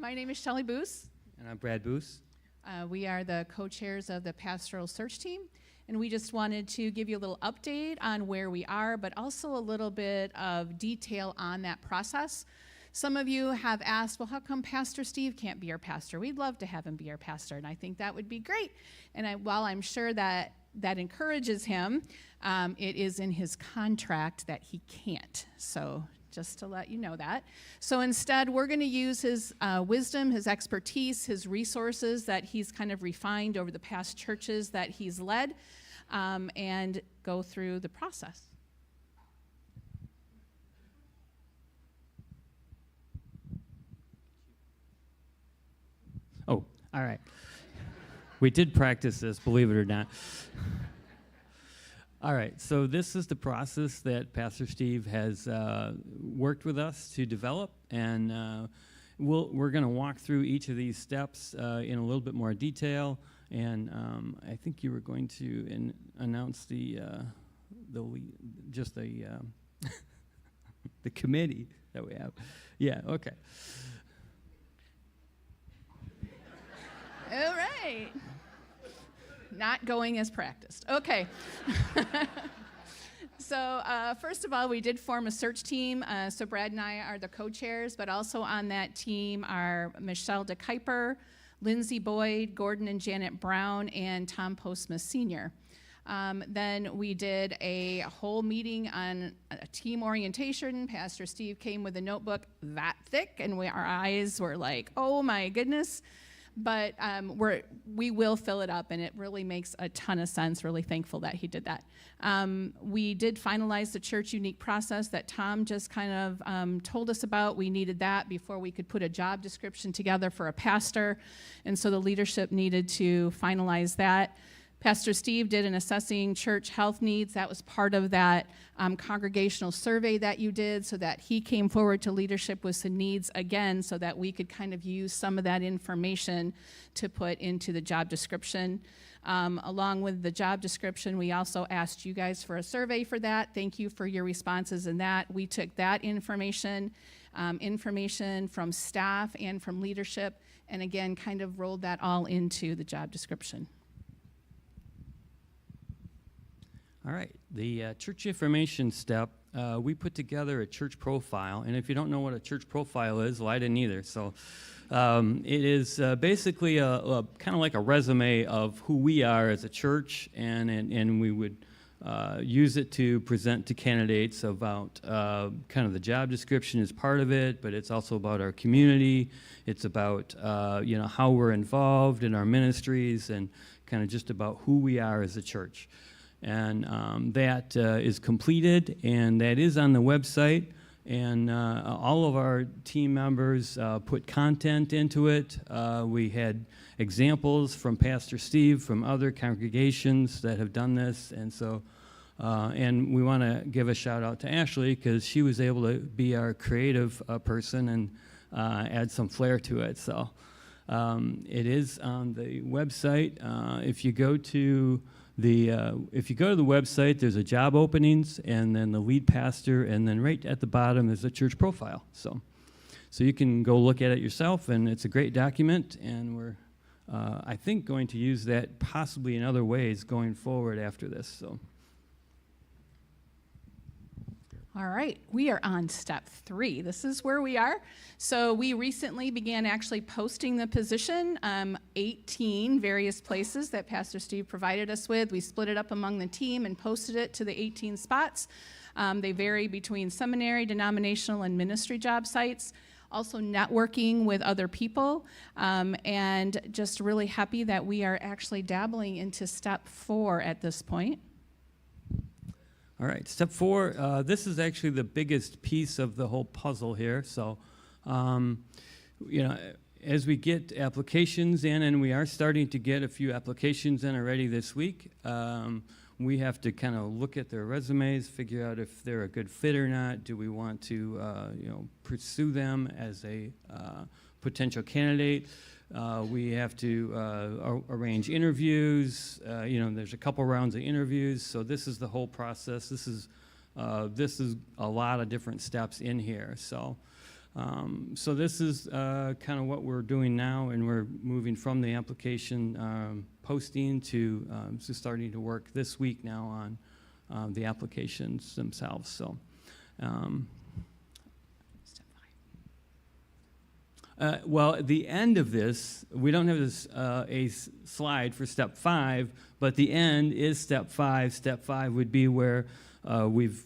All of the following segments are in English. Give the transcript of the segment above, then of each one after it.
My name is Shelley Boos. And I'm Brad Boos. We are the co-chairs of the pastoral search team, and we just wanted to give you a little update on where we are, but also a little bit of detail on that process. Some of you have asked, well, how come Pastor Steve can't be our pastor? We'd love to have him be our pastor, and I think that would be great. And while I'm sure that encourages him, it is in his contract that he can't. So just to let you know that. So instead, we're going to use his wisdom, his expertise, his resources that he's kind of refined over the past churches that he's led, and go through the process. Oh, all right. We did practice this, believe it or not. All right, so this is the process that Pastor Steve has worked with us to develop, and we're going to walk through each of these steps in a little bit more detail. And I think you were going to announce the the committee that we have. Yeah. Okay. All right. Not going as practiced. Okay. So first of all, we did form a search team. So Brad and I are the co-chairs, but also on that team are Michelle DeKuyper, Lindsay Boyd, Gordon and Janet Brown, and Tom Postma Sr. Then we did a whole meeting on a team orientation. Pastor Steve came with a notebook that thick, and our eyes were like, oh my goodness. But we will fill it up, and it really makes a ton of sense. Really thankful that he did that. We did finalize the church unique process that Tom just kind of told us about. We needed that before we could put a job description together for a pastor, and so the leadership needed to finalize that. Pastor Steve did an assessing church health needs. That was part of that congregational survey that you did, so that he came forward to leadership with some needs again, so that we could kind of use some of that information to put into the job description. Along with the job description, we also asked you guys for a survey for that. Thank you for your responses in that. We took that information from staff and from leadership, and again, kind of rolled that all into the job description. All right, the church information step, we put together a church profile, and if you don't know what a church profile is, well, I didn't either. So it is basically a kind of like a resume of who we are as a church, and we would use it to present to candidates about kind of the job description is part of it, but it's also about our community. It's about how we're involved in our ministries, and kind of just about who we are as a church. And that is completed, and that is on the website, and all of our team members put content into it. We had examples from Pastor Steve from other congregations that have done this, and so and we want to give a shout out to Ashley, because she was able to be our creative person and add some flair to it. So it is on the website. If you go to the website, there's a job openings, and then the lead pastor, and then right at the bottom is a church profile. So you can go look at it yourself, and it's a great document, and we're, I think, going to use that possibly in other ways going forward after this. So. All right, we are on step 3. This is where we are. So we recently began actually posting the position, 18 various places that Pastor Steve provided us with. We split it up among the team and posted it to the 18 spots. They vary between seminary, denominational, and ministry job sites. Also networking with other people, and just really happy that we are actually dabbling into step 4 at this point. All right, step 4, this is actually the biggest piece of the whole puzzle here. So, as we get applications in, and we are starting to get a few applications in already this week, we have to kind of look at their resumes, figure out if they're a good fit or not. Do we want to, pursue them as a potential candidate? We have to arrange interviews. There's a couple rounds of interviews. So this is the whole process. This is a lot of different steps in here. So So this is kind of what we're doing now, and we're moving from the application posting to starting to work this week now on the applications themselves. So. Step 5. Well, at the end of this, we don't have this slide for step 5, but the end is step 5. Step 5 would be where we've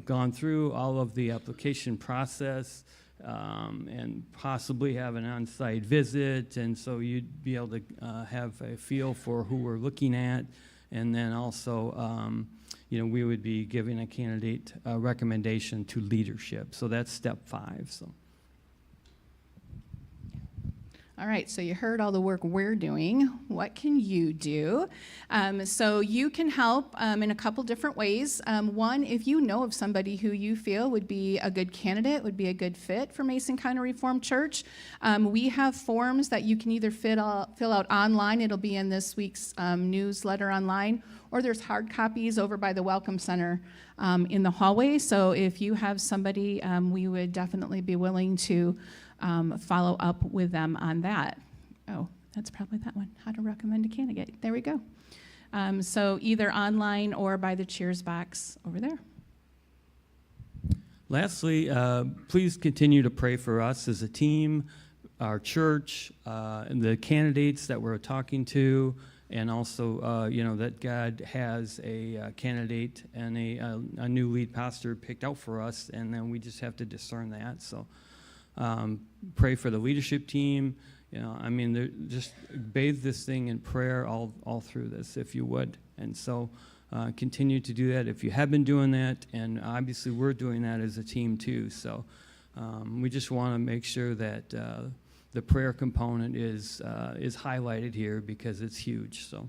gone through all of the application process and possibly have an on-site visit, and so you'd be able to have a feel for who we're looking at, and then also, we would be giving a candidate a recommendation to leadership. So that's step 5. So. All right, so you heard all the work we're doing. What can you do? So you can help in a couple different ways. One, if you know of somebody who you feel would be a good candidate, would be a good fit for Mason County Reformed Church, we have forms that you can either fill out online. It'll be in this week's newsletter online, or there's hard copies over by the Welcome Center in the hallway. So if you have somebody, we would definitely be willing to follow up with them on that. Oh, that's probably that one. How to recommend a candidate. There we go. So either online or by the Cheers box over there. Lastly, please continue to pray for us as a team, our church, and the candidates that we're talking to, and also, that God has a candidate and a new lead pastor picked out for us, and then we just have to discern that. So. Pray for the leadership team. Just bathe this thing in prayer all through this, if you would. And so continue to do that if you have been doing that, and obviously we're doing that as a team too. So we just want to make sure that the prayer component is highlighted here because it's huge. So.